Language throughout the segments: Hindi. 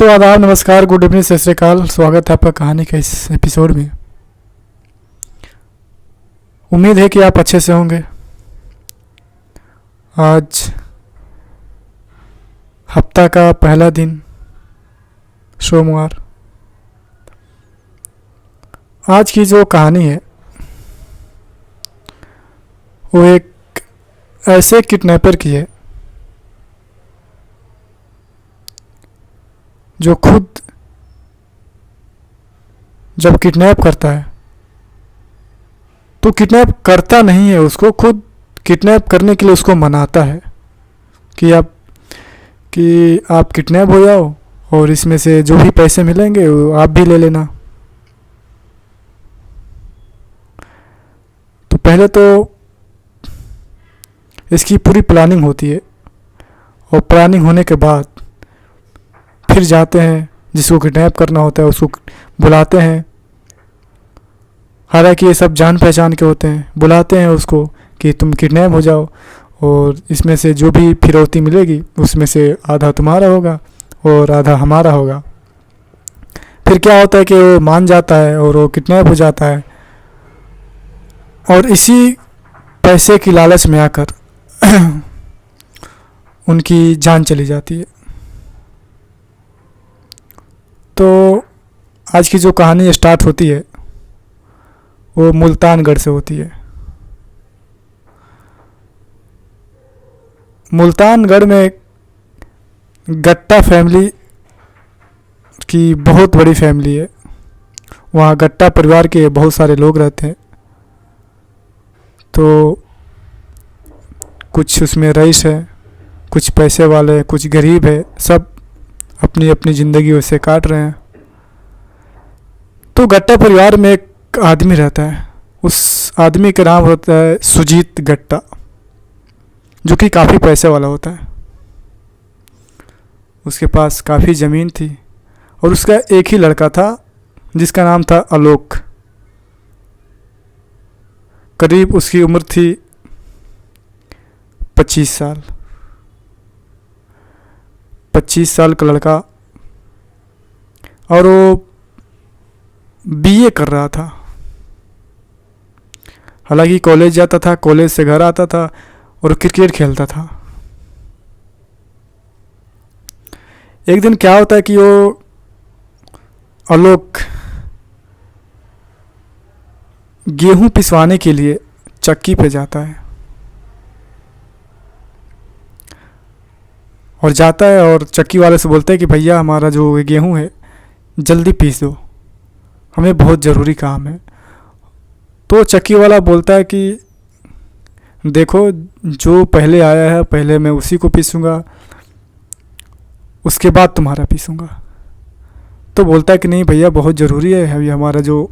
दोस्तों आदाब, नमस्कार, गुड इवनिंग, सत श्री अकाल। स्वागत है आपका कहानी के इस एपिसोड में। उम्मीद है कि आप अच्छे से होंगे। आज हफ्ता का पहला दिन, सोमवार। आज की जो कहानी है वो एक ऐसे किडनैपर की है जो खुद जब किडनैप करता है तो किडनैप करता नहीं है, उसको खुद किडनैप करने के लिए उसको मनाता है कि आप किडनैप हो जाओ और इसमें से जो भी पैसे मिलेंगे वो आप भी ले लेना। तो पहले तो इसकी पूरी प्लानिंग होती है और प्लानिंग होने के बाद फिर जाते हैं, जिसको किडनैप करना होता है उसको बुलाते हैं। हालांकि ये सब जान पहचान के होते हैं। बुलाते हैं उसको कि तुम किडनैप हो जाओ और इसमें से जो भी फिरौती मिलेगी उसमें से आधा तुम्हारा होगा और आधा हमारा होगा। फिर क्या होता है कि वो मान जाता है और वो किडनैप हो जाता है और इसी पैसे की लालच में आकर उनकी जान चली जाती है। तो आज की जो कहानी स्टार्ट होती है वो मुल्तानगढ़ से होती है। मुल्तानगढ़ में गट्टा फैमिली की बहुत बड़ी फैमिली है। वहाँ गट्टा परिवार के बहुत सारे लोग रहते हैं। तो कुछ उसमें रईस है, कुछ पैसे वाले, कुछ गरीब है, सब अपनी अपनी ज़िंदगी वैसे काट रहे हैं। तो गट्टा परिवार में एक आदमी रहता है। उस आदमी का नाम होता है सुजीत गट्टा, जो कि काफ़ी पैसे वाला होता है। उसके पास काफ़ी ज़मीन थी और उसका एक ही लड़का था जिसका नाम था आलोक। करीब उसकी उम्र थी 25 साल। 25 साल का लड़का और वो बीए कर रहा था। हालांकि कॉलेज जाता था, कॉलेज से घर आता था और क्रिकेट खेलता था। एक दिन क्या होता है कि वो आलोक गेहूं पिसवाने के लिए चक्की पे जाता है और जाता है और चक्की वाले से बोलता है कि भैया हमारा जो गेहूं है जल्दी पीस दो, हमें बहुत ज़रूरी काम है। तो चक्की वाला बोलता है कि देखो, जो पहले आया है पहले मैं उसी को पीसूँगा, उसके बाद तुम्हारा पीसूँगा। तो बोलता है कि नहीं भैया, बहुत ज़रूरी है, अभी हमारा जो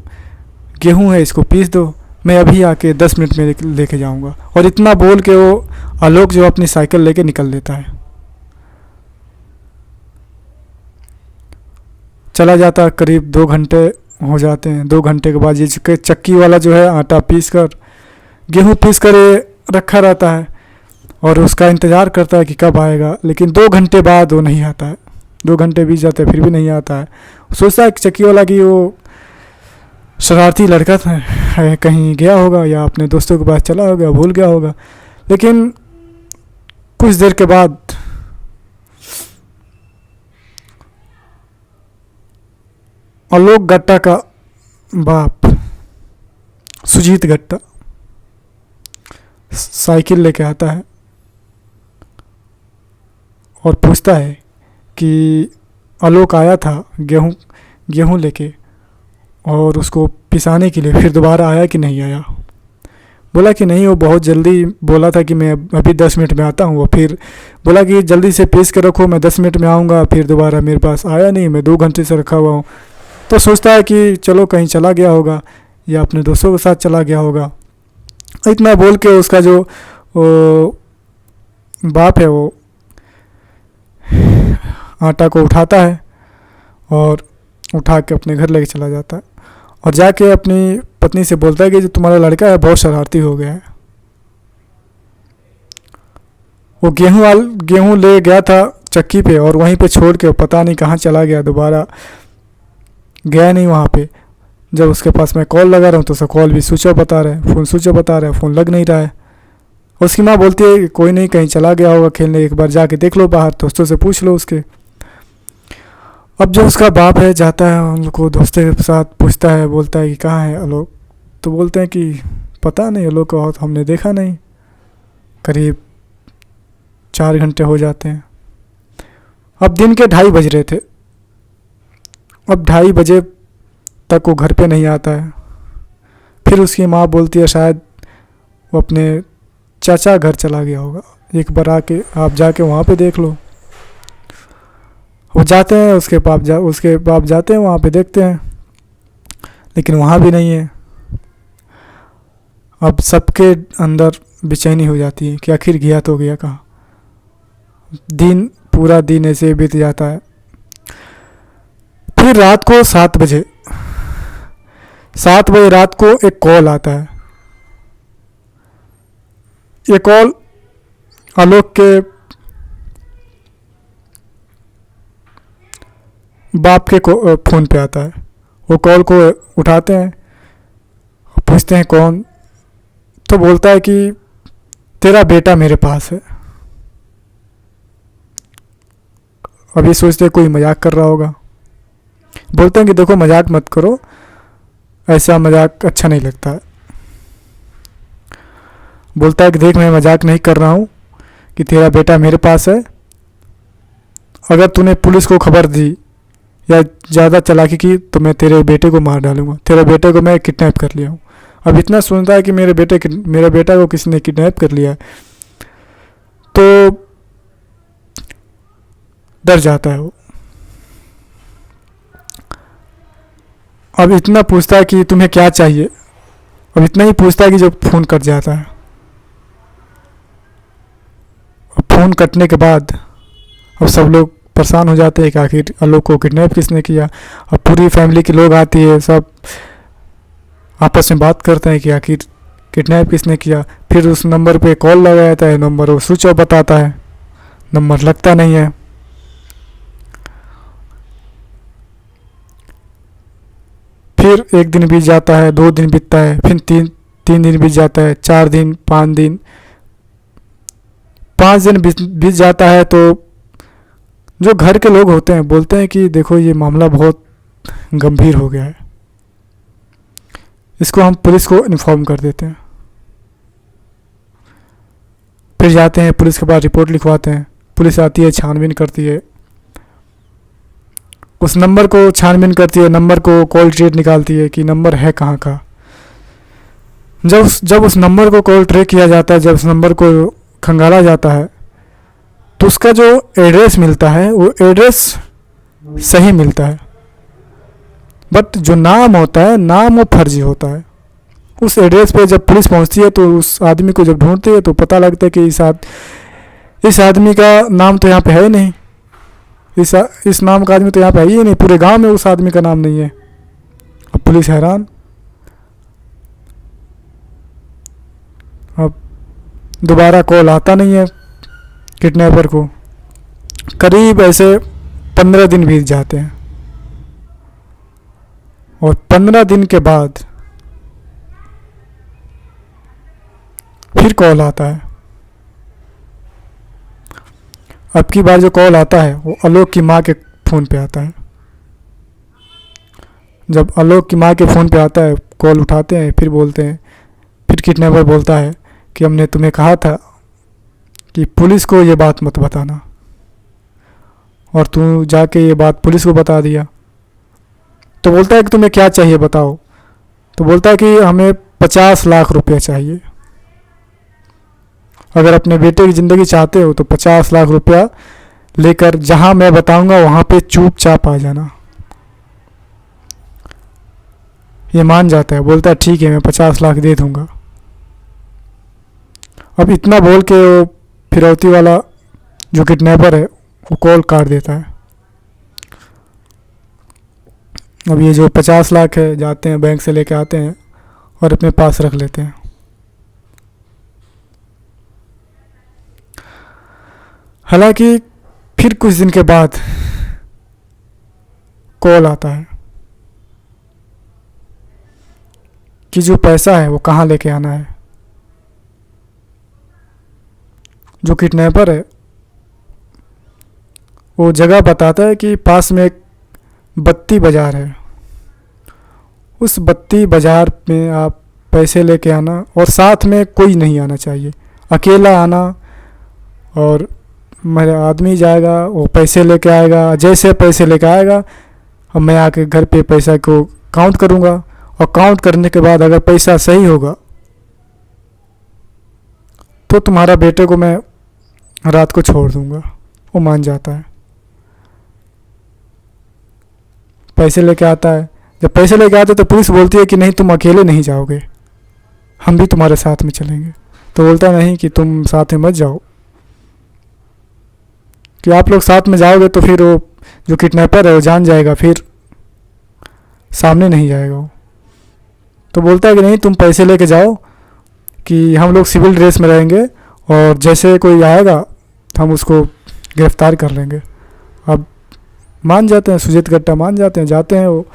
गेहूं है इसको पीस दो, मैं अभी आके 10 मिनट में लेके जाऊँगा। और इतना बोल के वो आलोक जो अपनी साइकिल लेके निकल देता है। चला जाता, करीब 2 घंटे हो जाते हैं। 2 घंटे के बाद ये चक्की वाला जो है आटा पीस कर, गेहूँ पीस कर रखा रहता है और उसका इंतज़ार करता है कि कब आएगा। लेकिन 2 घंटे बाद वो नहीं आता है। 2 घंटे बीत जाते हैं फिर भी नहीं आता है। सोचता है चक्की वाला कि वो शरारती लड़का है, कहीं गया होगा या अपने दोस्तों के पास चला होगा, भूल गया होगा। लेकिन कुछ देर के बाद आलोक गट्टा का बाप सुजीत गट्टा साइकिल लेके आता है और पूछता है कि आलोक आया था गेहूं लेके और उसको पिसाने के लिए, फिर दोबारा आया कि नहीं आया। बोला कि नहीं, वो बहुत जल्दी बोला था कि मैं अभी 10 मिनट में आता हूँ। वो फिर बोला कि जल्दी से पीस के रखो, मैं 10 मिनट में आऊँगा। फिर दोबारा मेरे पास आया नहीं, मैं 2 घंटे से रखा हुआ हूँ। तो सोचता है कि चलो कहीं चला गया होगा या अपने दोस्तों के साथ चला गया होगा। इतना बोल के उसका जो बाप है वो आटा को उठाता है और उठा के अपने घर लेके चला जाता है और जाके अपनी पत्नी से बोलता है कि जो तुम्हारा लड़का है बहुत शरारती हो गया है। वो गेहूं ले गया था चक्की पे और वहीं पे छोड़ के पता नहीं कहाँ चला गया, दोबारा गया नहीं वहाँ पे। जब उसके पास मैं कॉल लगा रहा हूँ तो उसका कॉल भी स्विच ऑफ बता रहा है, फ़ोन स्विच ऑफ बता रहा है, फ़ोन लग नहीं रहा है। उसकी माँ बोलती है कि कोई नहीं, कहीं चला गया होगा खेलने, एक बार जाके देख लो बाहर, दोस्तों से पूछ लो उसके। अब जो उसका बाप है जाता है उन लोग को दोस्तों के साथ पूछता है, बोलता है कि कहाँ है आलोक। तो बोलते हैं कि पता नहीं आलोक को हमने देखा नहीं, करीब 4 घंटे हो जाते हैं। अब दिन के 2:30 बज रहे थे। अब 2:30 बजे तक वो घर पे नहीं आता है। फिर उसकी माँ बोलती है शायद वो अपने चाचा घर चला गया होगा, एक बार आके आप जाके वहाँ पे देख लो। वो जाते हैं, उसके बाप जाते हैं वहाँ पे, देखते हैं, लेकिन वहाँ भी नहीं है। अब सबके अंदर बेचैनी हो जाती है कि आखिर गया तो गया कहाँ। पूरा दिन ऐसे बीत जाता है। फिर रात को 7 बजे रात को एक कॉल आता है। ये कॉल आलोक के बाप के फ़ोन पे आता है। वो कॉल को उठाते हैं, पूछते हैं कौन। तो बोलता है कि तेरा बेटा मेरे पास है। अभी सोचते कोई मजाक कर रहा होगा। बोलते हैं कि देखो मजाक मत करो, ऐसा मजाक अच्छा नहीं लगता है। बोलता है कि देख मैं मजाक नहीं कर रहा हूँ कि तेरा बेटा मेरे पास है। अगर तूने पुलिस को खबर दी या ज़्यादा चालाकी की तो मैं तेरे बेटे को मार डालूँगा। तेरे बेटे को मैं किडनैप कर लिया हूँ। अब इतना सुनता है कि मेरे बेटा को किसी ने किडनैप कर लिया है तो डर जाता है वो। अब इतना पूछता है कि तुम्हें क्या चाहिए। अब इतना ही पूछता है कि जब फ़ोन कट जाता है। फ़ोन कटने के बाद अब सब लोग परेशान हो जाते हैं कि आखिर आलोक को किडनैप किसने किया। अब पूरी फैमिली के लोग आती है, सब आपस में बात करते हैं कि आखिर किडनैप किसने किया। फिर उस नंबर पे कॉल लगाया जाता है, नंबर वो स्विच ऑफ बताता है, नंबर लगता नहीं है। फिर 1 दिन बीत जाता है, 2 दिन बीतता है, फिर 3 दिन बीत जाता है, 4 दिन, 5 दिन, 5 दिन बीत जाता है। तो जो घर के लोग होते हैं बोलते हैं कि देखो ये मामला बहुत गंभीर हो गया है, इसको हम पुलिस को इन्फॉर्म कर देते हैं। फिर जाते हैं पुलिस के पास, रिपोर्ट लिखवाते हैं। पुलिस आती है, छानबीन करती है, उस नंबर को छानबीन करती है, नंबर को कॉल ट्रेस निकालती है कि नंबर है कहाँ का। जब उस नंबर को कॉल ट्रेस किया जाता है, जब उस नंबर को खंगाला जाता है तो उसका जो एड्रेस मिलता है वो एड्रेस सही मिलता है, बट जो नाम होता है नाम वो फर्जी होता है। उस एड्रेस पे जब पुलिस पहुंचती है तो उस आदमी को जब ढूंढती है तो पता लगता है कि इस आदमी का नाम तो यहाँ पे है ही नहीं। इस नाम का आदमी तो यहाँ पे है ही नहीं, पूरे गांव में उस आदमी का नाम नहीं है। अब पुलिस हैरान। अब दोबारा कॉल आता नहीं है किडनैपर को। करीब ऐसे 15 दिन बीत जाते हैं और 15 दिन के बाद फिर कॉल आता है। अब की बार जो कॉल आता है वो आलोक की माँ के फ़ोन पे आता है। जब आलोक की माँ के फ़ोन पे आता है, कॉल उठाते हैं, फिर बोलते हैं, फिर किडनैपर बोलता है कि हमने तुम्हें कहा था कि पुलिस को ये बात मत बताना, और तू जाके ये बात पुलिस को बता दिया। तो बोलता है कि तुम्हें क्या चाहिए बताओ। तो बोलता है कि हमें 50 लाख रुपया चाहिए। अगर अपने बेटे की ज़िंदगी चाहते हो तो 50 लाख रुपया लेकर जहां मैं बताऊंगा वहां पे चुपचाप आ जाना। ये मान जाता है, बोलता है ठीक है मैं 50 लाख दे दूंगा। अब इतना बोल के वो फिरौती वाला जो किडनैपर है वो कॉल काट देता है। अब ये जो 50 लाख है जाते हैं बैंक से लेके आते हैं और अपने पास रख लेते हैं। हालांकि फिर कुछ दिन के बाद कॉल आता है कि जो पैसा है वो कहाँ लेके आना है। जो किडनैपर है वो जगह बताता है कि पास में एक बत्ती बाज़ार है, उस बत्ती बाज़ार में आप पैसे लेके आना और साथ में कोई नहीं आना चाहिए, अकेला आना। और मेरा आदमी जाएगा, वो पैसे लेके आएगा, जैसे पैसे लेके आएगा और मैं आके घर पे पैसा को काउंट करूँगा और काउंट करने के बाद अगर पैसा सही होगा तो तुम्हारा बेटे को मैं रात को छोड़ दूँगा। वो मान जाता है, पैसे लेके आता है। जब पैसे लेके आते तो पुलिस बोलती है कि नहीं तुम अकेले नहीं जाओगे, हम भी तुम्हारे साथ में चलेंगे। तो बोलता नहीं कि तुम साथ में मत जाओ, कि आप लोग साथ में जाओगे तो फिर वो जो किडनैपर है वो जान जाएगा, फिर सामने नहीं जाएगा वो। तो बोलता है कि नहीं तुम पैसे लेके जाओ कि हम लोग सिविल ड्रेस में रहेंगे और जैसे कोई आएगा हम उसको गिरफ्तार कर लेंगे। अब मान जाते हैं, सुजीत गट्टा मान जाते हैं, जाते हैं वो।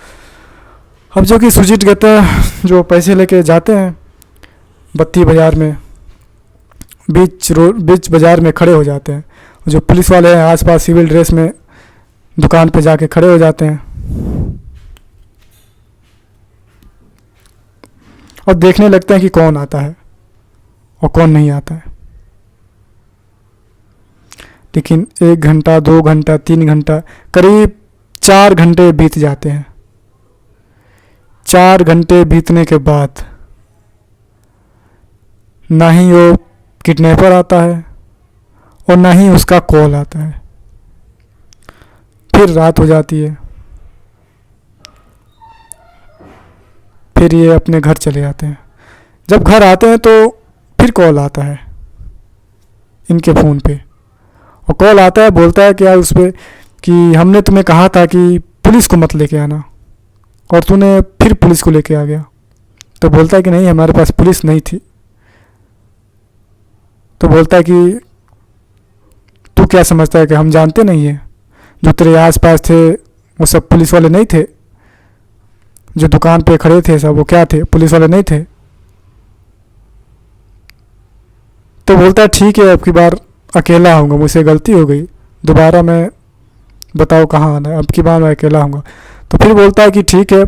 अब जो कि सुजीत गट्टा जो पैसे लेके जाते हैं बत्ती बाज़ार में, बीच बाज़ार में खड़े हो जाते हैं। जो पुलिस वाले हैं आसपास सिविल ड्रेस में दुकान पे जाके खड़े हो जाते हैं और देखने लगते हैं कि कौन आता है और कौन नहीं आता है। लेकिन 1 घंटा 2 घंटा 3 घंटा करीब 4 घंटे बीत जाते हैं। 4 घंटे बीतने के बाद ना ही वो किडनैपर आता है और ना ही उसका कॉल आता है। फिर रात हो जाती है, फिर ये अपने घर चले जाते हैं। जब घर आते हैं तो फिर कॉल आता है इनके फ़ोन पे, और कॉल आता है, बोलता है क्या उस पर कि हमने तुम्हें कहा था कि पुलिस को मत लेके आना और तूने फिर पुलिस को लेके आ गया। तो बोलता है कि नहीं हमारे पास पुलिस नहीं थी। तो बोलता है कि तू क्या समझता है कि हम जानते नहीं हैं, जो तेरे आसपास थे वो सब पुलिस वाले नहीं थे, जो दुकान पे खड़े थे सब वो क्या थे, पुलिस वाले नहीं थे। तो बोलता है ठीक है अब की बार अकेला आऊँगा, मुझसे गलती हो गई, दोबारा मैं बताओ कहाँ आना है, अब की बार मैं अकेला आऊँगा। तो फिर बोलता है कि ठीक है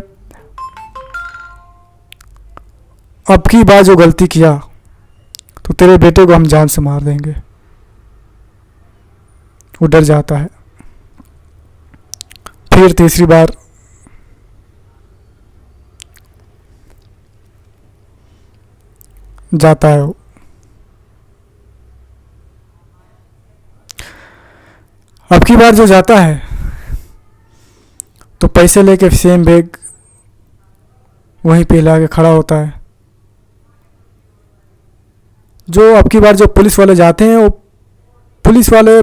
अब की बार जो गलती किया तो तेरे बेटे को हम जान से मार देंगे। वो डर जाता है। फिर तीसरी बार जाता है वो। अब की बार जो जाता है तो पैसे लेके सेम बैग वहीं पे ला के खड़ा होता है। जो अब की बार जो पुलिस वाले जाते हैं वो पुलिस वाले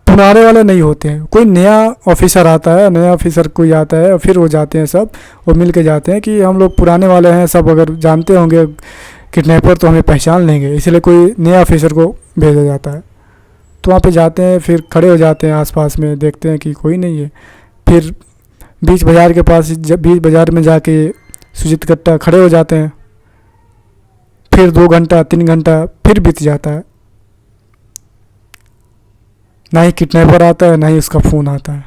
पुराने वाले नहीं होते हैं, कोई नया ऑफिसर आता है, नया ऑफिसर कोई आता है और फिर वो जाते हैं सब और मिल के जाते हैं कि हम लोग पुराने वाले हैं, सब अगर जानते होंगे किडनैपर तो हमें पहचान लेंगे, इसलिए कोई नया ऑफिसर को भेजा जाता है। तो वहाँ पे जाते हैं, फिर खड़े हो जाते हैं आसपास में, देखते हैं कि कोई नहीं है। फिर बीच बाज़ार के पास, जब बीच बाज़ार में जाके सुजीत गट्टा खड़े हो जाते हैं। फिर 2 घंटा 3 घंटा फिर बीत जाता है, ना ही किडनैपर आता है ना ही उसका फ़ोन आता है।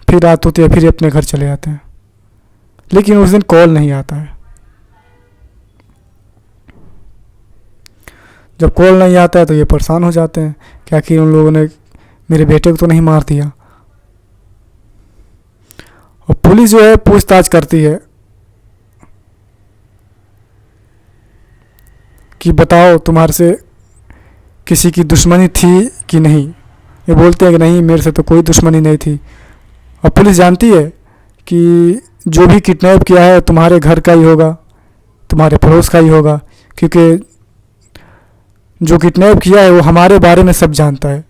फिर रात होती है, फिर अपने घर चले जाते हैं। लेकिन उस दिन कॉल नहीं आता है। जब कॉल नहीं आता है तो ये परेशान हो जाते हैं, क्या कि उन लोगों ने मेरे बेटे को तो नहीं मार दिया। और पुलिस जो है पूछताछ करती है कि बताओ तुम्हारे से किसी की दुश्मनी थी कि नहीं। ये बोलते हैं कि नहीं मेरे से तो कोई दुश्मनी नहीं थी। और पुलिस जानती है कि जो भी किडनैप किया है तुम्हारे घर का ही होगा, तुम्हारे पड़ोस का ही होगा, क्योंकि जो किडनैप किया है वो हमारे बारे में सब जानता है,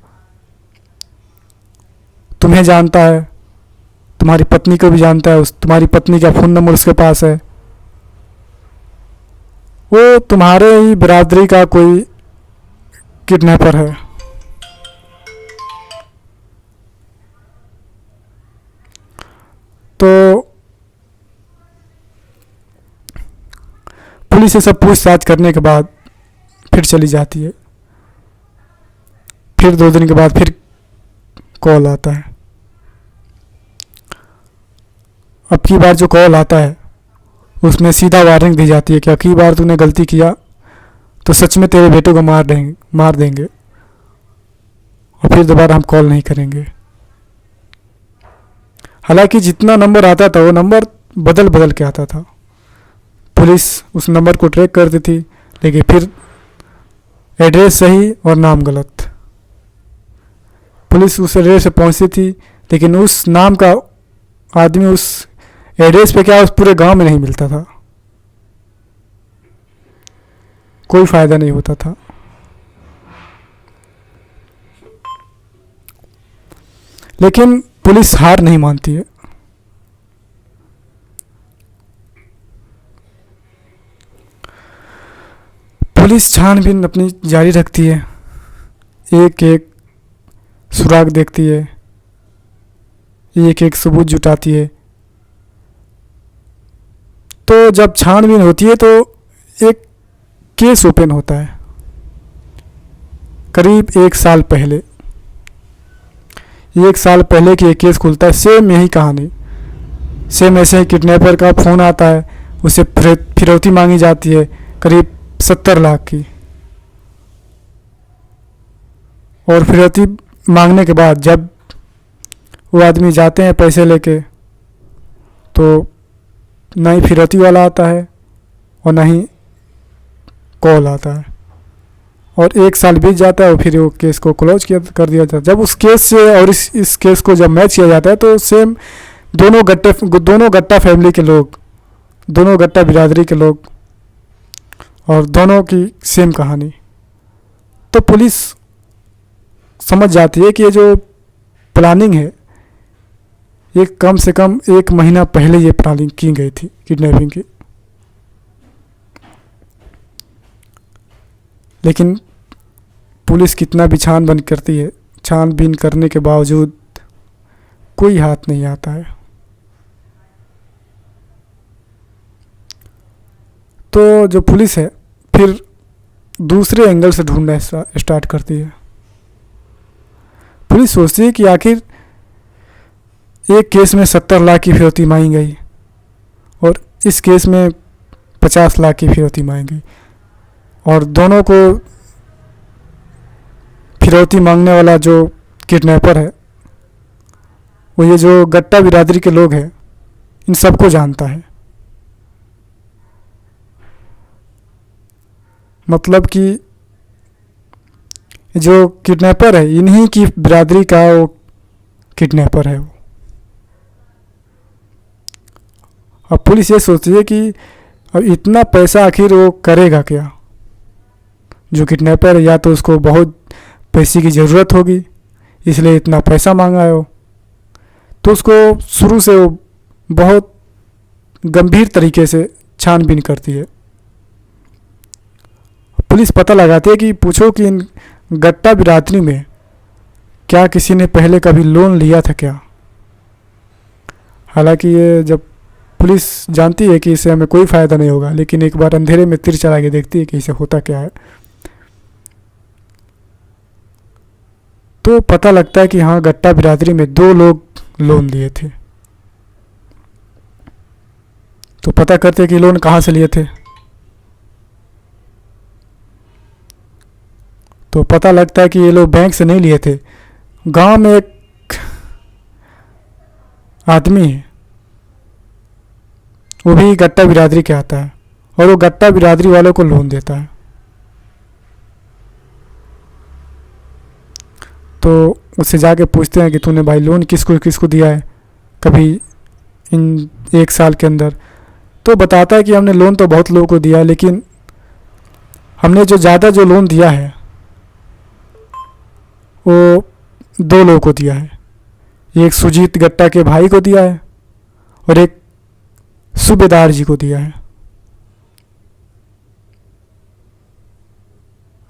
तुम्हें जानता है, तुम्हारी पत्नी को भी जानता है, उस तुम्हारी पत्नी का फ़ोन नंबर उसके पास है। वो तुम्हारे ही बरादरी का कोई किडनैपर है। तो पुलिस ये सब पूछताछ करने के बाद फिर चली जाती है। फिर 2 दिन के बाद फिर कॉल आता है। अब की बार जो कॉल आता है उसमें सीधा वार्निंग दी जाती है कि अब की बार तूने गलती किया तो सच में तेरे बेटे को मार देंगे और फिर दोबारा हम कॉल नहीं करेंगे। हालांकि जितना नंबर आता था वो नंबर बदल बदल के आता था। पुलिस उस नंबर को ट्रैक करती थी, लेकिन फिर एड्रेस सही और नाम गलत। पुलिस उस एड्रेस पे पहुंचती थी, लेकिन उस नाम का आदमी उस एड्रेस पे क्या उस पूरे गांव में नहीं मिलता था। कोई फायदा नहीं होता था। लेकिन पुलिस हार नहीं मानती है। पुलिस छानबीन अपनी जारी रखती है, एक एक सुराग देखती है, एक एक सबूत जुटाती है। तो जब छानबीन होती है तो एक केस ओपन होता है करीब 1 साल पहले। 1 साल पहले की एक केस खुलता है। सेम यही कहानी, सेम ऐसे ही किडनैपर का फ़ोन आता है, उसे फिरौती मांगी जाती है करीब 70 लाख की। और फिरौती मांगने के बाद जब वो आदमी जाते हैं पैसे लेके, तो ना ही फिरौती वाला आता है और ना ही कॉल आता है। और 1 साल बीत जाता है और फिर वो केस को क्लोज कर दिया जाता है। जब उस केस से और इस केस को जब मैच किया जाता है तो सेम दोनों गट्टा फैमिली के लोग, दोनों गट्टा बिरादरी के लोग और दोनों की सेम कहानी। तो पुलिस समझ जाती है कि ये जो प्लानिंग है ये कम से कम 1 महीना पहले ये प्लानिंग की गई थी किडनैपिंग की। लेकिन पुलिस कितना भी छानबीन करती है, छानबीन करने के बावजूद कोई हाथ नहीं आता है। तो जो पुलिस है फिर दूसरे एंगल से ढूंढना स्टार्ट करती है। पुलिस सोचती है कि आखिर एक केस में 70 लाख की फिरौती मांगी गई और इस केस में 50 लाख की फिरौती मांगी गई, और दोनों को फिरौती मांगने वाला जो किडनैपर है वो ये जो गट्टा बिरादरी के लोग हैं इन सबको जानता है। मतलब कि जो किडनैपर है इन्हीं की बिरादरी का वो किडनैपर है वो। अब पुलिस ये सोचती है कि अब इतना पैसा आखिर वो करेगा क्या। जो किडनैपर है या तो उसको बहुत पैसे की ज़रूरत होगी इसलिए इतना पैसा मांगा है वो, तो उसको शुरू से वो बहुत गंभीर तरीके से छानबीन करती है। पुलिस पता लगाती है कि पूछो कि इन गट्टा बिरादरी में क्या किसी ने पहले कभी लोन लिया था क्या। हालांकि ये जब पुलिस जानती है कि इससे हमें कोई फ़ायदा नहीं होगा, लेकिन एक बार अंधेरे में तीर चला के देखती है कि इसे होता क्या है, तो पता लगता है कि हाँ गट्टा बिरादरी में 2 लोग लोन लिए थे। तो पता करते हैं कि लोन कहाँ से लिए थे। तो पता लगता है कि ये लोग बैंक से नहीं लिए थे। गांव में एक आदमी है, वो भी गट्टा बिरादरी के आता है और वो गट्टा बिरादरी वालों को लोन देता है। तो उससे जाके पूछते हैं कि तूने भाई लोन किसको किसको दिया है कभी इन 1 साल के अंदर। तो बताता है कि हमने लोन तो बहुत लोगों को दिया है, लेकिन हमने जो ज़्यादा जो लोन दिया है वो 2 लोगों को दिया है। एक सुजीत गट्टा के भाई को दिया है और एक सूबेदार जी को दिया है।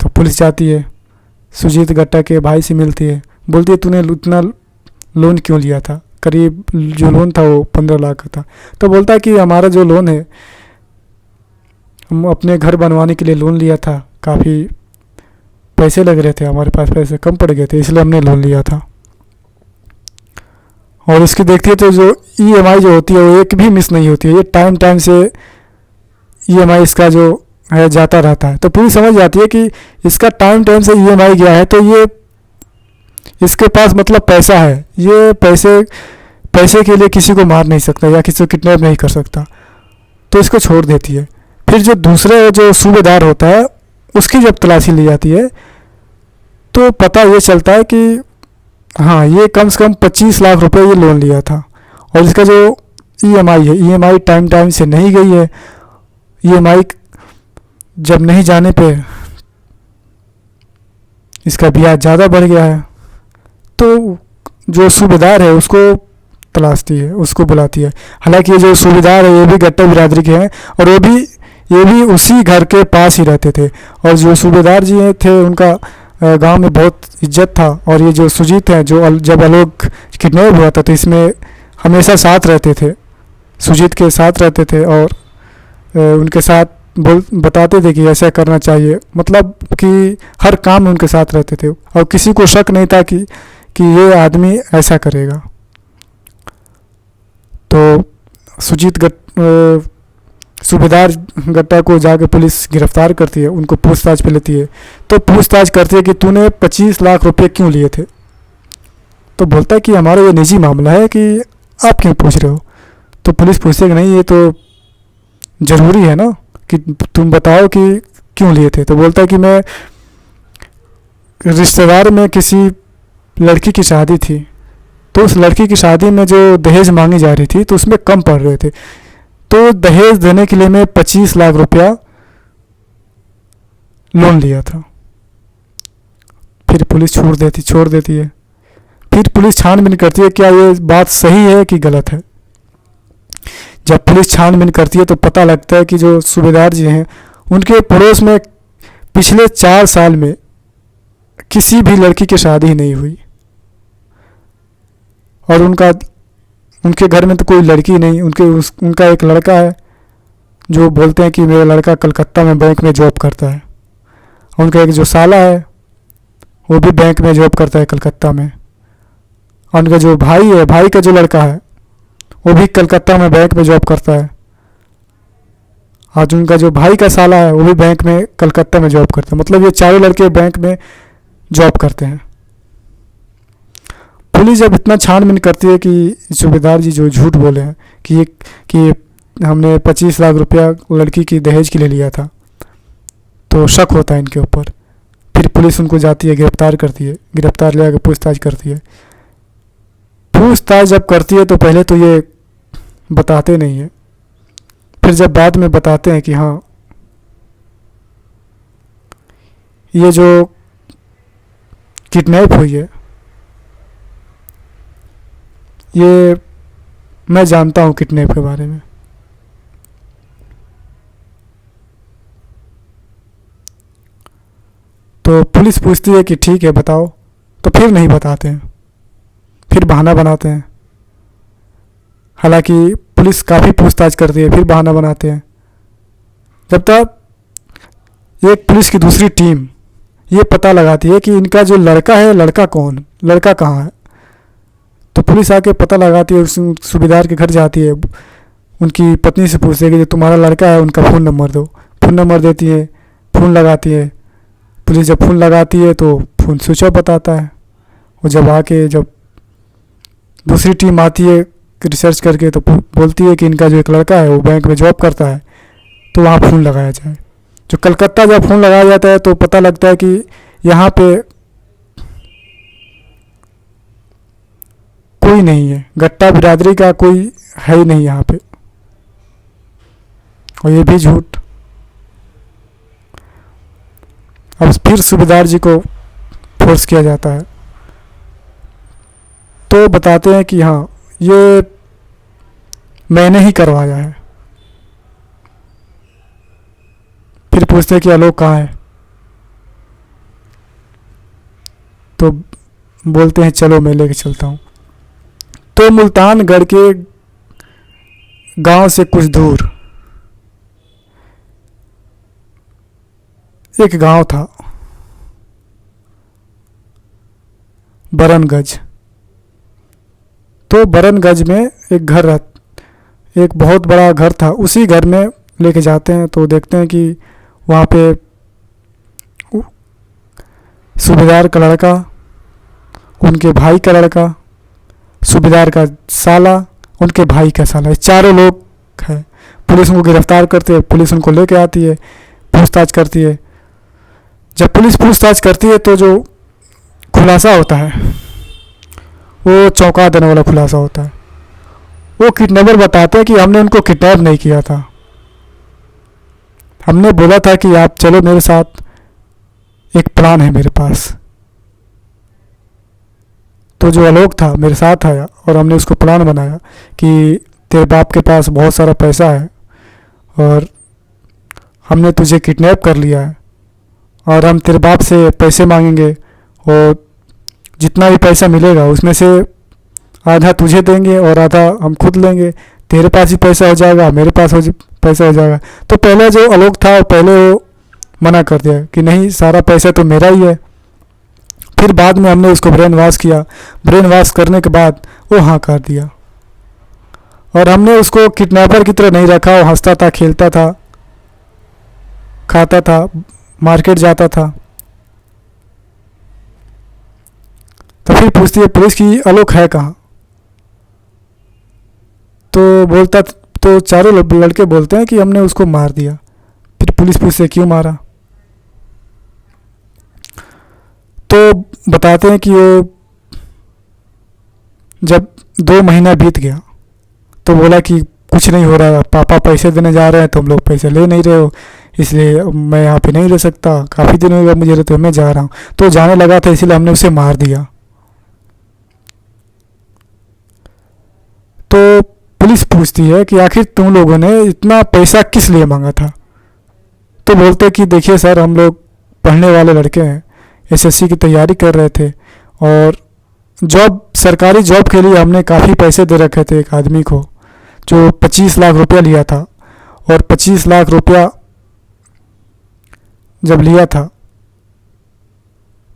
तो पुलिस जाती है, सुजीत गट्टा के भाई से मिलती है, बोलती है तूने इतना लोन क्यों लिया था, करीब जो लोन था वो 15 लाख का था। तो बोलता है कि हमारा जो लोन है, हम अपने घर बनवाने के लिए लोन लिया था, काफ़ी पैसे लग रहे थे, हमारे पास पैसे कम पड़ गए थे, इसलिए हमने लोन लिया था। और इसकी देखती है तो जो ईएमआई जो होती है वो एक भी मिस नहीं होती है, ये टाइम टाइम से ईएमआई इसका जो है जाता रहता है। तो पूरी समझ जाती है कि इसका टाइम टाइम से ईएमआई गया है, तो ये इसके पास मतलब पैसा है, ये पैसे के लिए किसी को मार नहीं सकता या किसी को किडनैप नहीं कर सकता, तो इसको छोड़ देती है। फिर जो दूसरे जो सूबेदार होता है उसकी जब तलाशी ली जाती है तो पता ये चलता है कि हाँ, ये कम से कम 25 लाख रुपए ये लोन लिया था, और इसका जो ईएमआई है, ईएमआई टाइम टाइम से नहीं गई है, ईएमआई जब नहीं जाने पे इसका ब्याज ज़्यादा बढ़ गया है। तो जो सूबेदार है उसको तलाशती है, उसको बुलाती है। हालांकि ये जो सूबेदार है ये भी गट्टा बिरादरी के हैं, और ये भी उसी घर के पास ही रहते थे, और जो सूबेदार जी थे उनका गांव में बहुत इज्जत था। और ये जो सुजीत हैं, जो जब आलोक किडनैप हुआ था तो इसमें हमेशा साथ रहते थे, सुजीत के साथ रहते थे, और उनके साथ बताते थे कि ऐसा करना चाहिए, मतलब कि हर काम में उनके साथ रहते थे, और किसी को शक नहीं था कि ये आदमी ऐसा करेगा। तो सूबेदार गट्टा को जाके पुलिस गिरफ्तार करती है, उनको पूछताछ पे लेती है। तो पूछताछ करती है कि तूने 25 लाख रुपए क्यों लिए थे। तो बोलता है कि हमारा ये निजी मामला है, कि आप क्यों पूछ रहे हो। तो पुलिस पूछती है कि नहीं, ये तो ज़रूरी है ना कि तुम बताओ कि क्यों लिए थे। तो बोलता है कि मैं रिश्तेदार में किसी लड़की की शादी थी, तो उस लड़की की शादी में जो दहेज मांगी जा रही थी तो उसमें कम पड़ रहे थे, तो दहेज देने के लिए मैं 25 लाख रुपया लोन लिया था। फिर पुलिस छोड़ देती है। फिर पुलिस छानबीन करती है क्या ये बात सही है कि गलत है। जब पुलिस छानबीन करती है तो पता लगता है कि जो सूबेदार जी हैं उनके पड़ोस में पिछले 4 साल में किसी भी लड़की की शादी नहीं हुई, और उनके घर में तो कोई लड़की नहीं, उनका एक लड़का है जो बोलते हैं कि मेरा लड़का कलकत्ता में बैंक में जॉब करता है। उनका एक जो साला है वो भी बैंक में जॉब करता है कलकत्ता में, और उनका जो भाई है, भाई का जो लड़का है वो भी कलकत्ता में बैंक में जॉब करता है। आज उनका जो भाई का साला है वो भी बैंक में कलकत्ता में जॉब करता है, मतलब ये चारों लड़के बैंक में जॉब करते हैं। पुलिस जब इतना छानबीन करती है कि सूबेदार जी जो झूठ बोले हैं कि हमने 25 लाख रुपया लड़की की दहेज के लिए लिया था, तो शक होता है इनके ऊपर। फिर पुलिस उनको जाती है, गिरफ्तार करती है, गिरफ्तार ले आकर पूछताछ करती है। पूछताछ जब करती है तो पहले तो ये बताते नहीं है, फिर जब बाद में बताते हैं कि हाँ ये जो किडनैप हुई है ये मैं जानता हूँ किडनैप के बारे में। तो पुलिस पूछती है कि ठीक है बताओ, तो फिर नहीं बताते हैं, फिर बहाना बनाते हैं। हालांकि पुलिस काफ़ी पूछताछ करती है, फिर बहाना बनाते हैं। जब तक एक पुलिस की दूसरी टीम ये पता लगाती है कि इनका जो लड़का है, लड़का कहाँ है। तो पुलिस आके पता लगाती है, उस सूबेदार के घर जाती है, उनकी पत्नी से पूछती है कि जो तुम्हारा लड़का है उनका फ़ोन नंबर दो। फ़ोन नंबर देती है, फ़ोन लगाती है। पुलिस जब फ़ोन लगाती है तो फ़ोन स्विच ऑफ बताता है। और जब दूसरी टीम आती है रिसर्च करके तो बोलती है कि इनका जो एक लड़का है वो बैंक में जॉब करता है, तो वहाँ फ़ोन लगाया जाए। जो कलकत्ता जब फ़ोन लगाया जाता है तो पता लगता है कि यहाँ पे कोई नहीं है, गट्टा बिरादरी का कोई है ही नहीं यहाँ पे, और ये भी झूठ। अब फिर सूबेदार जी को फोर्स किया जाता है, तो बताते हैं कि हाँ ये मैंने ही करवाया है। फिर पूछते हैं कि आलोक कहाँ है। तो बोलते हैं चलो मैं लेके चलता हूँ। तो मुल्तानगढ़ के गांव से कुछ दूर एक गांव था, बरनगंज। तो बरनगंज में एक बहुत बड़ा घर था। उसी घर में लेके जाते हैं तो देखते हैं कि वहाँ पे सूबेदार का लड़का, उनके भाई का लड़का, सूबेदार का साला, उनके भाई का साला, ये चारों लोग हैं। पुलिस उनको गिरफ्तार करती है, पुलिस उनको लेके आती है, पूछताछ करती है। जब पुलिस पूछताछ करती है तो जो खुलासा होता है वो चौंका देने वाला खुलासा होता है। वो किडनैपर बताते हैं कि हमने उनको किडनैप नहीं किया था, हमने बोला था कि आप चलो मेरे साथ, एक प्लान है मेरे पास। तो जो आलोक था मेरे साथ आया और हमने उसको प्लान बनाया कि तेरे बाप के पास बहुत सारा पैसा है और हमने तुझे किडनैप कर लिया है और हम तेरे बाप से पैसे मांगेंगे और जितना भी पैसा मिलेगा उसमें से आधा तुझे देंगे और आधा हम खुद लेंगे। तेरे पास ही पैसा हो जाएगा, मेरे पास पैसा हो जाएगा। तो पहले जो आलोक था पहले वो मना कर दिया कि नहीं, सारा पैसा तो मेरा ही है। फिर बाद में हमने उसको ब्रेन वॉश किया। ब्रेन वॉश करने के बाद वो हाँ कर दिया और हमने उसको किडनैपर की तरह नहीं रखा। वो हंसता था, खेलता था, खाता था, मार्केट जाता था। तो फिर पूछती है पुलिस की आलोक है कहाँ? तो बोलता, तो चारों लड़के बोलते हैं कि हमने उसको मार दिया। फिर पुलिस पूछते क्यों मारा? तो बताते हैं कि वो जब 2 महीना बीत गया तो बोला कि कुछ नहीं हो रहा, पापा पैसे देने जा रहे हैं, तुम लोग पैसे ले नहीं रहे हो, इसलिए मैं यहाँ पे नहीं रह सकता, काफ़ी दिन हो गया मुझे, तो मैं जा रहा हूँ। तो जाने लगा था, इसलिए हमने उसे मार दिया। तो पुलिस पूछती है कि आखिर तुम लोगों ने इतना पैसा किस लिए मांगा था? तो बोलते कि देखिए सर, हम लोग पढ़ने वाले लड़के हैं, एसएससी की तैयारी कर रहे थे और सरकारी जॉब के लिए हमने काफ़ी पैसे दे रखे थे एक आदमी को जो 25 लाख रुपया लिया था। और 25 लाख रुपया जब लिया था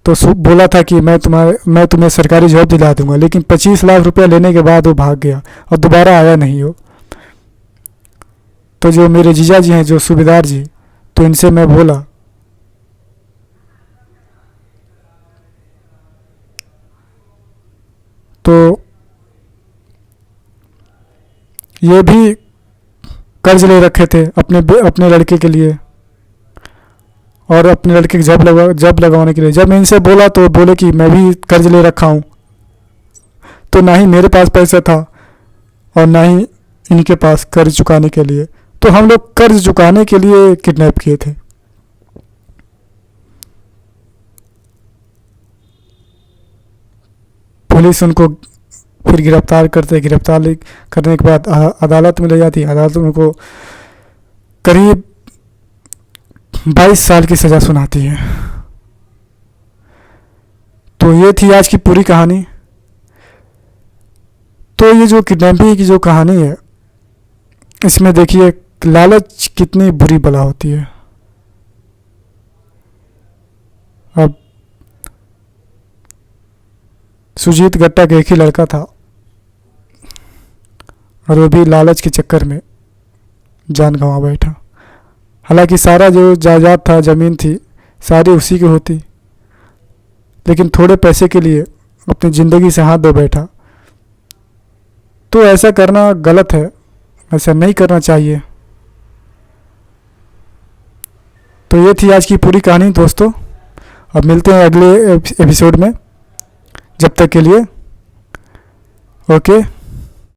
तो बोला था कि मैं तुम्हें सरकारी जॉब दिला दूंगा, लेकिन 25 लाख रुपया लेने के बाद वो भाग गया और दोबारा आया नहीं हो। तो जो मेरे जीजा जी हैं, जो सूबेदार जी, तो इनसे मैं बोला तो ये भी कर्ज ले रखे थे अपने लड़के के लिए और अपने लड़के की जॉब लगवाने के लिए। जब मैं इनसे बोला तो बोले कि मैं भी कर्ज ले रखा हूँ। तो ना ही मेरे पास पैसा था और ना ही इनके पास कर्ज चुकाने के लिए। तो हम लोग कर्ज चुकाने के लिए किडनैप किए थे। पुलिस उनको फिर गिरफ्तार करने के बाद अदालत में ले जाती। अदालत में उनको करीब 22 साल की सज़ा सुनाती है। तो ये थी आज की पूरी कहानी। तो ये जो किडनैपिंग की जो कहानी है, इसमें देखिए लालच कितनी बुरी बला होती है। अब सुजीत गट्टा का एक ही लड़का था और वो भी लालच के चक्कर में जान गंवा बैठा। हालांकि सारा जो जायदाद था, ज़मीन थी, सारी उसी की होती, लेकिन थोड़े पैसे के लिए अपनी ज़िंदगी से हाथ धो बैठा। तो ऐसा करना गलत है, ऐसा नहीं करना चाहिए। तो ये थी आज की पूरी कहानी दोस्तों। अब मिलते हैं अगले एपिसोड में। जब तक के लिए ओके।